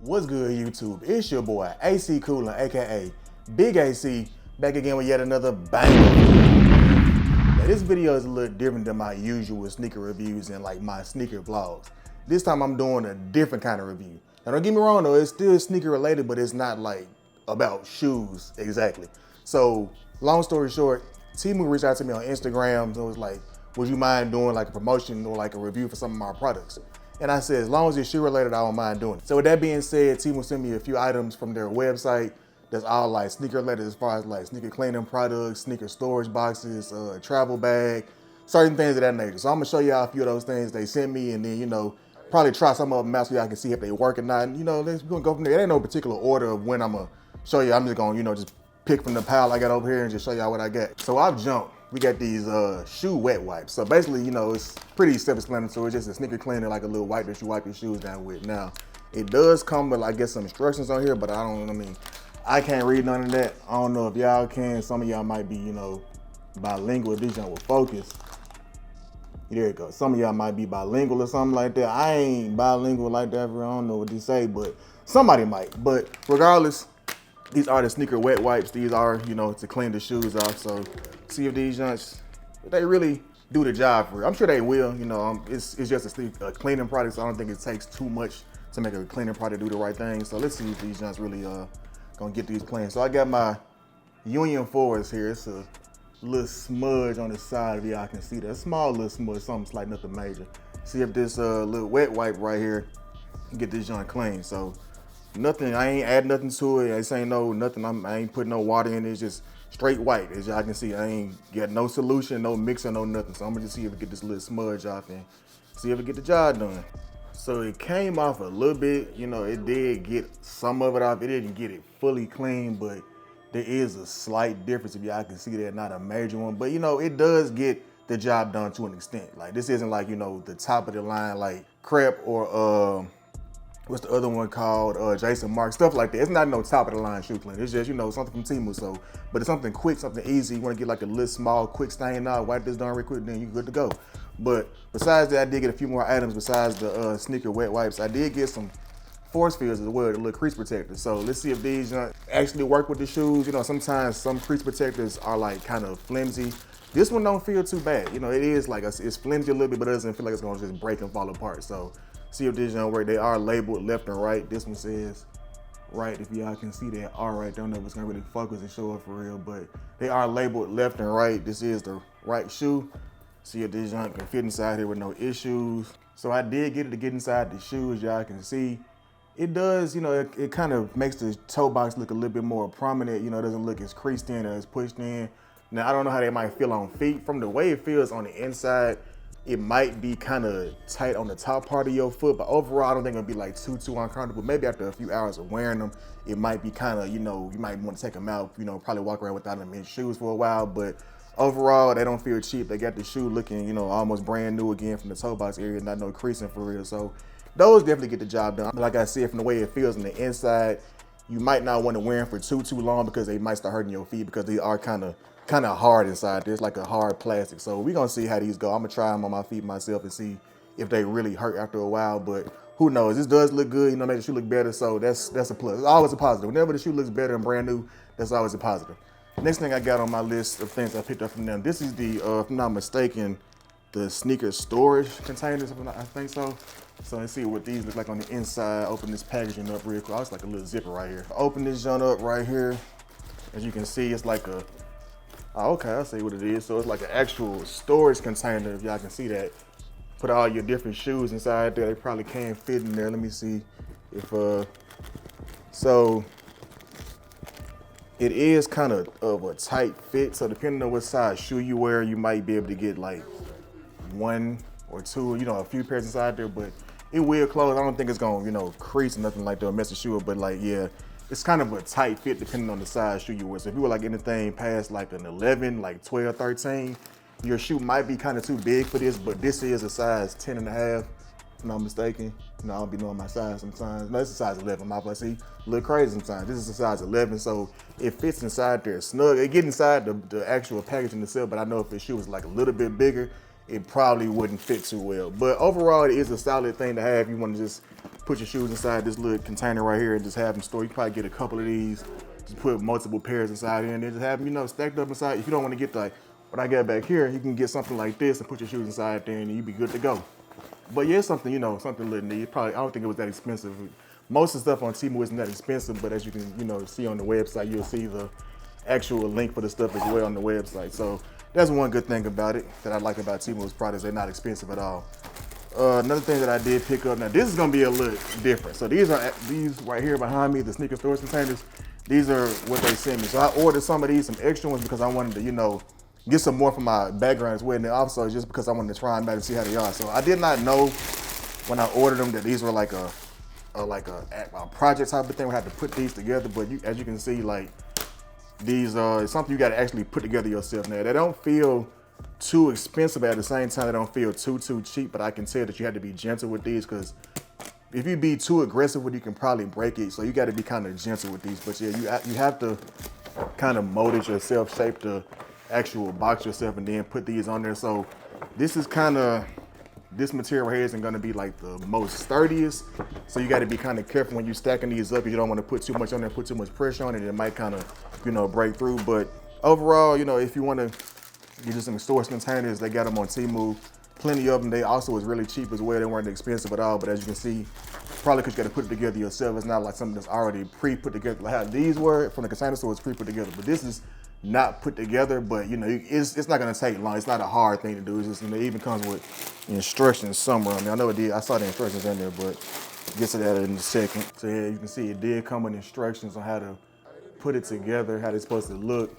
What's good, YouTube? It's your boy AC Coolin, aka Big AC, back again with yet another banger. Now, this video is a little different than my usual sneaker reviews and like my sneaker vlogs. This time I'm doing a different kind of review. Now don't get me wrong though, it's still sneaker related, but it's not like about shoes exactly. So long story short, Temu reached out to me on Instagram and was like, would you mind doing like a promotion or like a review for some of my products? And I said, as long as it's shoe related, I don't mind doing it. So with that being said, Temu sent me a few items from their website that's all like sneaker related, as far as like sneaker cleaning products, sneaker storage boxes, travel bag, certain things of that nature. So I'm gonna show y'all a few of those things they sent me, and then, you know, probably try some of them out so y'all can see if they work or not. And, you know, we're gonna go from there. There ain't no particular order of when I'm gonna show you. I'm just gonna, you know, just pick from the pile I got over here and just show y'all what I got. So I've jumped. We got these shoe wet wipes. So basically, you know, it's pretty self-explanatory. It's just a sneaker cleaner, like a little wipe that you wipe your shoes down with. Now, it does come with, I guess, some instructions on here, but I can't read none of that. I don't know if y'all can. Some of y'all might be, you know, bilingual. These y'all will focus. There it goes. Some of y'all might be bilingual or something like that. I ain't bilingual like that. I don't know what they say, but somebody might. But regardless, these are the sneaker wet wipes. These are, you know, to clean the shoes off. So see if these joints, if they really do the job for it. I'm sure they will. You know, it's just a cleaning product, so I don't think it takes too much to make a cleaning product do the right thing. So let's see if these joints really gonna get these clean. So I got my Union Forest here. It's a little smudge on the side, if y'all can see that. A small little smudge, something like nothing major. See if this little wet wipe right here can get this joint clean. So nothing, I ain't add nothing to it. This ain't no nothing. I ain't putting no water in it. It's just straight white. As y'all can see, I ain't got no solution, no mixer, no nothing. So I'm gonna just see if we get this little smudge off and see if we get the job done. So it came off a little bit. You know, it did get some of it off. It didn't get it fully clean, but there is a slight difference, if y'all can see that, not a major one. But you know, it does get the job done to an extent. Like this isn't like, you know, the top of the line like Crep or what's the other one called? Jason Mark, stuff like that. It's not no top of the line shoe cleaner. It's just, you know, something from Temu. So, but it's something quick, something easy. You want to get like a little small, quick stain out, wipe this down real quick, then you're good to go. But besides that, I did get a few more items besides the sneaker wet wipes. I did get some force fields as well, the little crease protectors. So let's see if these actually work with the shoes. You know, sometimes some crease protectors are like kind of flimsy. This one don't feel too bad. You know, it is like, it's flimsy a little bit, but it doesn't feel like it's gonna just break and fall apart. So see if these don't work. They are labeled left and right. This one says right, if y'all can see that R right. Don't know if it's gonna really focus and show up for real, but they are labeled left and right. This is the right shoe. See if this junk can fit inside here with no issues. So I did get it to get inside the shoe, as y'all can see. It does, you know, it kind of makes the toe box look a little bit more prominent. You know, it doesn't look as creased in or as pushed in. Now, I don't know how they might feel on feet. From the way it feels on the inside, it might be kind of tight on the top part of your foot, but overall, I don't think it'll be like too uncomfortable. Maybe after a few hours of wearing them, it might be kind of, you know, you might want to take them out, you know, probably walk around without them in shoes for a while, but overall, they don't feel cheap. They got the shoe looking, you know, almost brand new again from the toe box area, not no creasing for real. So those definitely get the job done. But like I said, from the way it feels on the inside, you might not want to wear them for too long because they might start hurting your feet because they are kind of hard inside. There's like a hard plastic. So we're gonna see how these go. I'm gonna try them on my feet myself and see if they really hurt after a while, but who knows? This does look good, you know, make the shoe look better, so that's a plus. It's always a positive. Whenever the shoe looks better and brand new, that's always a positive. Next thing I got on my list of things I picked up from them, this is the, if I'm not mistaken, the sneaker storage containers, I think so. So let's see what these look like on the inside. Open this packaging up real quick. Oh, it's like a little zipper right here. Open this joint up right here. As you can see, it's like a, oh, okay, I'll see what it is. So it's like an actual storage container, if y'all can see that. Put all your different shoes inside there. They probably can fit in there. Let me see if, so it is kind of a tight fit. So depending on what size shoe you wear, you might be able to get like one or two, you know, a few pairs inside there, but it will close. I don't think it's gonna, you know, crease or nothing like that or mess the shoe up, but like, yeah, it's kind of a tight fit depending on the size shoe you wear. So if you were like anything past like an 11, like 12, 13, your shoe might be kind of too big for this, but this is a size 10 and a half, if I'm not mistaken. You know, I don't be knowing my size sometimes. No, it's a size 11. My see, a little crazy sometimes. This is a size 11, so it fits inside there snug. It gets inside the actual packaging itself, but I know if the shoe was like a little bit bigger, it probably wouldn't fit too well. But overall, it is a solid thing to have. You want to just put your shoes inside this little container right here and just have them stored. You can probably get a couple of these, just put multiple pairs inside here and then just have them, you know, stacked up inside. If you don't want to get like what I got back here, you can get something like this and put your shoes inside there and you'll be good to go. But yeah, it's something, you know, something a little neat. Probably, I don't think it was that expensive. Most of the stuff on Temu isn't that expensive, but as you can, you know, see on the website, you'll see the actual link for the stuff as well on the website. So that's one good thing about it that I like about Temu's products. They're not expensive at all. Another thing that I did pick up, now this is gonna be a little different. So these right here behind me, the sneaker storage containers, these are what they sent me. So I ordered some of these, some extra ones because I wanted to, you know, get some more from my background as well. And then also just because I wanted to try them out and see how they are. So I did not know when I ordered them that these were like a project type of thing. We had to put these together, but as you can see, like these it's something you got to actually put together yourself. Now they don't feel too expensive, but at the same time they don't feel too cheap. But I can tell that you have to be gentle with these because if you be too aggressive with it, you can probably break it. So you got to be kind of gentle with these. But yeah, you have to kind of mold it yourself, shape the actual box yourself, and then put these on there. So this is kind of, this material here isn't going to be like the most sturdiest, so you got to be kind of careful when you're stacking these up. You don't want to put too much on there, put too much pressure on it. It might kind of, you know, break through. But overall, you know, if you want to get some storage containers, they got them on Temu. Plenty of them. They also was really cheap as well. They weren't expensive at all. But as you can see, probably because you got to put it together yourself. It's not like something that's already pre-put together. Like how these were from the container store, it's pre-put together. But this is not put together, but you know, it's not gonna take long. It's not a hard thing to do. It's just, you know, it even comes with instructions somewhere. I mean, I know it did. I saw the instructions in there, but get to that in a second. So yeah, you can see it did come with instructions on how to put it together, how it's supposed to look,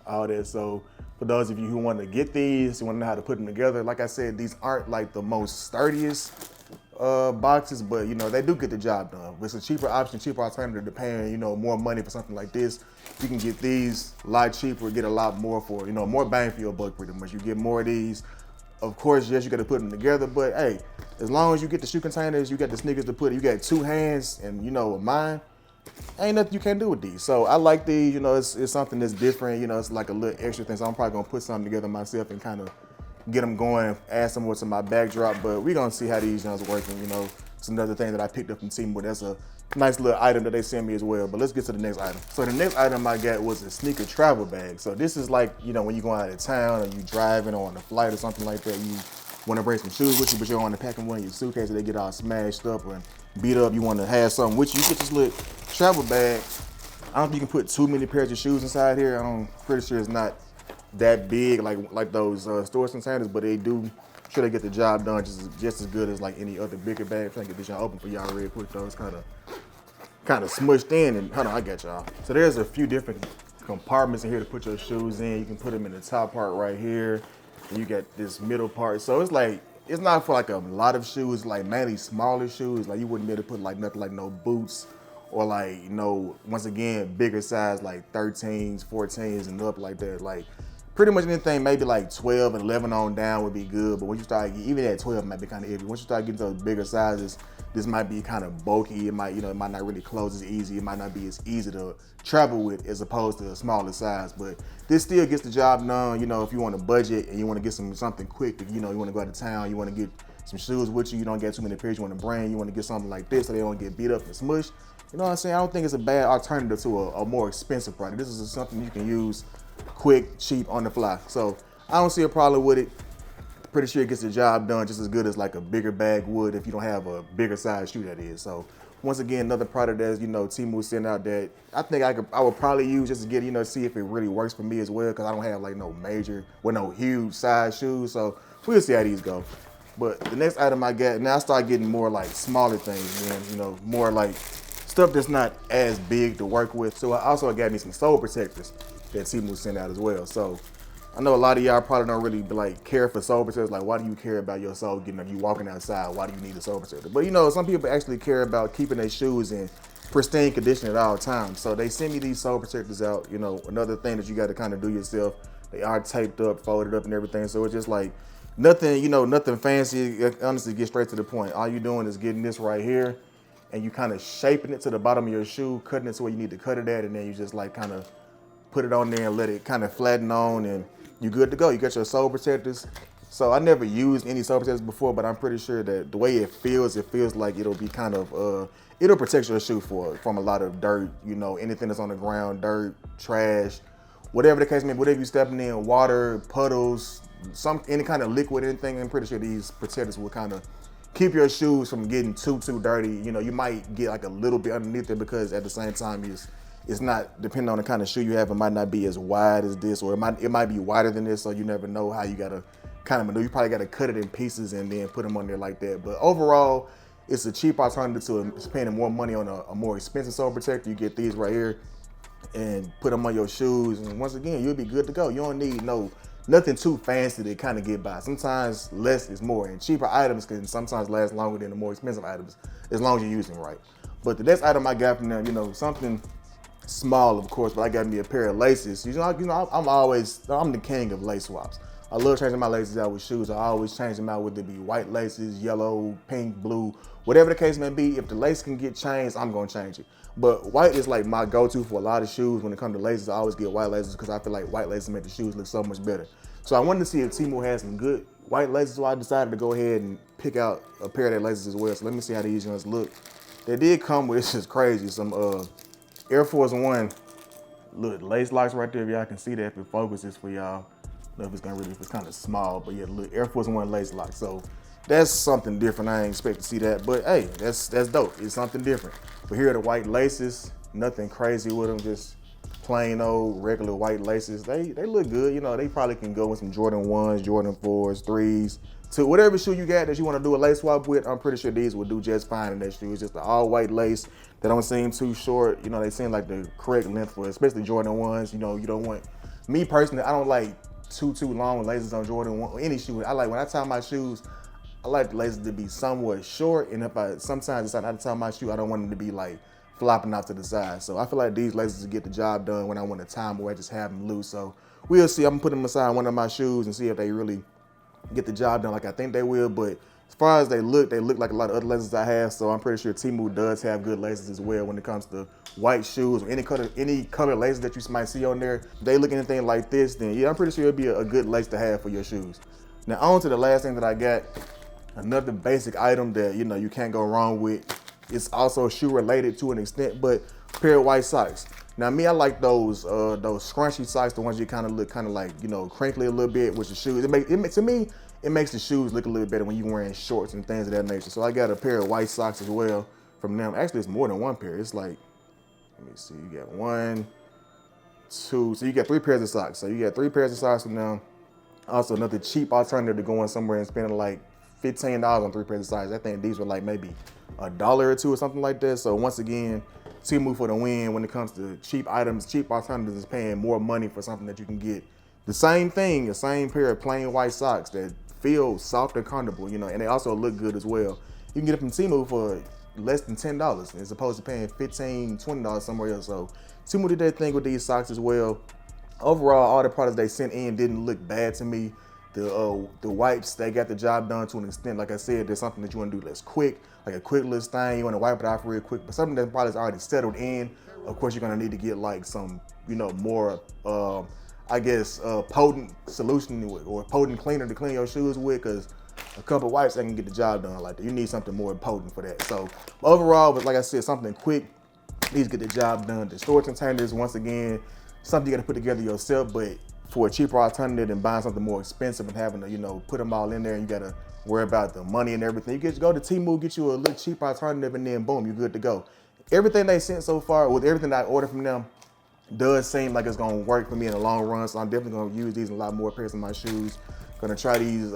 all that. So for those of you who want to get these, you want to know how to put them together, like I said, these aren't like the most sturdiest boxes, but you know, they do get the job done. It's a cheaper option, cheaper alternative to paying, you know, more money for something like this. You can get these a lot cheaper, get a lot more for, you know, more bang for your buck pretty much. You get more of these. Of course, yes, you got to put them together, but hey, as long as you get the shoe containers, you got the sneakers to put it, you got two hands, and you know, with mine, ain't nothing you can't do with these. So I like these, you know, it's something that's different, you know, it's like a little extra thing. So I'm probably gonna put something together myself and kind of get them going, add some more to my backdrop, but we're gonna see how these ones working, you know. It's another thing that I picked up from Temu. That's a nice little item that they sent me as well. But let's get to the next item. So the next item I got was a sneaker travel bag. So this is like, you know, when you're going out of town or you driving or on a flight or something like that, you want to bring some shoes with you, but you don't want to pack them in your suitcase and they get all smashed up or beat up. You want to have something with you. You get this little travel bag. I don't think you can put too many pairs of shoes inside here. I'm pretty sure it's not that big like those storage containers, but they do sure they get the job done just as good as like any other bigger bag. I'm trying to get this y'all open for y'all real quick though. It's kind of smushed in, and hold on, I got y'all. So there's a few different compartments in here to put your shoes in. You can put them in the top part right here, and you got this middle part. So it's like, it's not for like a lot of shoes, like mainly smaller shoes. Like you wouldn't be able to put like nothing like no boots or like, you know, once again, bigger size like 13s, 14s and up like that. Like pretty much anything maybe like 12 and 11 on down would be good. But when you start, even at 12 might be kind of heavy. Once you start getting to those bigger sizes, this might be kind of bulky. It might, you know, it might not really close as easy. It might not be as easy to travel with as opposed to a smaller size. But this still gets the job done. You know, if you want to budget and you want to get something quick, you know, you want to go out of town, you want to get some shoes with you, you don't get too many pairs you want to bring, you want to get something like this so they don't get beat up and smushed. You know what I'm saying? I don't think it's a bad alternative to a more expensive product. This is something you can use quick, cheap, on the fly. So I don't see a problem with it. Pretty sure it gets the job done just as good as like a bigger bag would if you don't have a bigger size shoe, that is. So once again, another product that, you know, Temu sent out that I think I would probably use just to get, you know, see if it really works for me as well, because I don't have like no huge size shoes. So we'll see how these go. But the next item I got, now I start getting more like smaller things, man, you know, more like stuff that's not as big to work with. So I also got me some sole protectors that Temu sent out as well. So I know a lot of y'all probably don't really like care for sole protectors. Like, why do you care about your sole getting up? You walking outside, why do you need a sole protector? But you know, some people actually care about keeping their shoes in pristine condition at all times. So they send me these sole protectors out. You know, another thing that you got to kind of do yourself. They are taped up, folded up and everything. So it's just like nothing, you know, nothing fancy. Honestly, get straight to the point. All you're doing is getting this right here and you kind of shaping it to the bottom of your shoe, cutting it to where you need to cut it at, and then you just like kind of put it on there and let it kind of flatten on, and you're good to go. You got your sole protectors. So I never used any soap protectors before, but I'm pretty sure that the way it feels like it'll be kind of, it'll protect your shoe from a lot of dirt, you know, anything that's on the ground, dirt, trash, whatever the case may be, whatever you're stepping in, water, puddles, any kind of liquid, anything. I'm pretty sure these protectors will kind of keep your shoes from getting too dirty. You know, you might get like a little bit underneath it because at the same time it's not, depending on the kind of shoe you have, it might not be as wide as this, or it might be wider than this, so you never know how you gotta kind of maneuver. You probably gotta cut it in pieces and then put them on there like that. But overall, it's a cheap alternative to spending more money on a more expensive sole protector. You get these right here and put them on your shoes, and once again, you'll be good to go. You don't need nothing too fancy to kind of get by. Sometimes less is more, and cheaper items can sometimes last longer than the more expensive items, as long as you're using them right. But the next item I got from them, you know, something small, of course, but I got me a pair of laces. I'm the king of lace swaps. I love changing my laces out with shoes. I always change them out, whether it be white laces, yellow, pink, blue, whatever the case may be. If the lace can get changed, I'm gonna change it. But white is like my go-to for a lot of shoes. When it comes to laces, I always get white laces because I feel like white laces make the shoes look so much better. So I wanted to see if Temu has some good white laces, so I decided to go ahead and pick out a pair of their laces as well. So let me see how these ones look. They did come with, this is crazy, some Air Force One, look, lace locks right there. If y'all can see that, if it focuses for y'all. I don't know if it's kind of small, but yeah, look, Air Force One lace lock. So that's something different. I ain't expect to see that, but hey, that's dope. It's something different. But here are the white laces. Nothing crazy with them, just plain old regular white laces. They look good. You know, they probably can go with some Jordan 1s, Jordan 4s, 3s, to whatever shoe you got that you want to do a lace swap with. I'm pretty sure these will do just fine in that shoe. It's just the all white lace. They don't seem too short. You know, they seem like the correct length for, especially Jordan 1s. You know, you don't want, me personally, I don't like too long laces on Jordan 1 or any shoe. I like, when I tie my shoes, I like the laces to be somewhat short, and if I sometimes decide not to tie my shoe, I don't want them to be like flopping off to the side. So I feel like these laces will get the job done when I want to tie them, or I just have them loose. So we'll see. I'm gonna put them aside one of my shoes and see if they really get the job done like I think they will. But as far as they look like a lot of other laces I have. So I'm pretty sure Temu does have good laces as well when it comes to white shoes or any color laces that you might see on there. If they look anything like this, then yeah, I'm pretty sure it'll be a good lace to have for your shoes. Now on to the last thing that I got. Another basic item that, you know, you can't go wrong with. It's also shoe related to an extent, but a pair of white socks. Now me, I like those scrunchy socks, the ones you kind of look like, you know, crinkly a little bit with the shoes. To me, it makes the shoes look a little better when you're wearing shorts and things of that nature. So I got a pair of white socks as well from them. Actually, it's more than one pair. It's like, let me see, you got 1, 2, so you got 3 pairs of socks. So you got 3 pairs of socks from them. Also another cheap alternative to going somewhere and spending like $15 on 3 pairs of socks. I think these were like maybe $1 or $2 or something like that. So once again, Temu for the win when it comes to cheap items. Cheap alternatives is paying more money for something that you can get the same thing, the same pair of plain white socks that feel soft and comfortable, you know, and they also look good as well. You can get it from Temu for less than $10 as opposed to paying $15, $20 somewhere else. So Temu did their thing with these socks as well. Overall, all the products they sent in didn't look bad to me. The wipes, they got the job done to an extent. Like I said, there's something that you want to do that's quick, like a quick little stain. You want to wipe it off real quick, but something that probably is already settled in. Of course, you're gonna need to get like some, you know, more, I guess, potent solution or potent cleaner to clean your shoes with, because a couple wipes that can get the job done like that. You need something more potent for that. So overall, but like I said, something quick, these get the job done. The storage containers, once again, something you gotta put together yourself, but for a cheaper alternative than buying something more expensive and having to, you know, put them all in there, and you gotta worry about the money and everything. You get go to Temu, get you a little cheaper alternative, and then boom, you're good to go. Everything they sent so far, with everything I ordered from them, does seem like it's gonna work for me in the long run. So I'm definitely gonna use these in a lot more pairs of my shoes. Gonna try these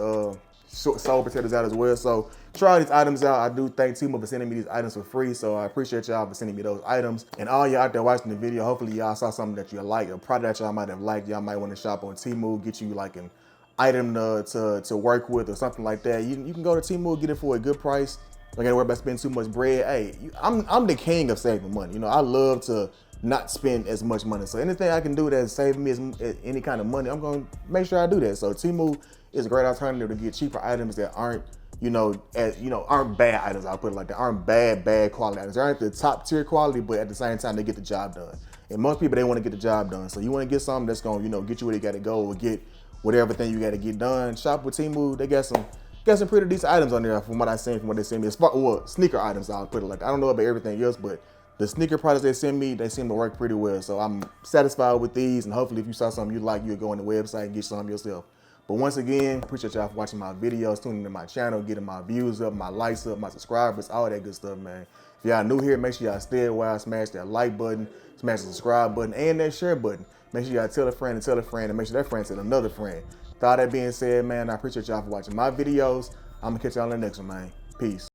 sole protectors out as well. So try these items out. I do thank Temu for sending me these items for free. So I appreciate y'all for sending me those items. And all y'all out there watching the video, hopefully y'all saw something that you like, a product that y'all might have liked. Y'all might want to shop on Temu, get you like an item to work with or something like that. You can go to Temu, get it for a good price. Don't gotta worry about spending too much bread. Hey, I'm the king of saving money. You know, I love to not spend as much money. So anything I can do that's saving me any kind of money, I'm gonna make sure I do that. So Temu is a great alternative to get cheaper items that aren't, aren't bad items. I'll put it like that. Aren't bad quality items. They aren't the top tier quality, but at the same time they get the job done. And most people, they want to get the job done. So you want to get something that's gonna, get you where you gotta go, or get whatever thing you got to get done. Shop with Temu. They got some pretty decent items on there from what I seen, from what they sent me. As far, well, sneaker items, I'll put it like. I don't know about everything else, but the sneaker products they send me, they seem to work pretty well. So I'm satisfied with these, and hopefully if you saw something you like, you'll go on the website and get some yourself. But once again, appreciate y'all for watching my videos, tuning into my channel, getting my views up, my likes up, my subscribers, all that good stuff, man. If y'all new here, make sure y'all stay a while, smash that like button, smash the subscribe button, and that share button. Make sure y'all tell a friend, and make sure that friend tell another friend. With all that being said, man, I appreciate y'all for watching my videos. I'm gonna catch y'all in the next one, man. Peace.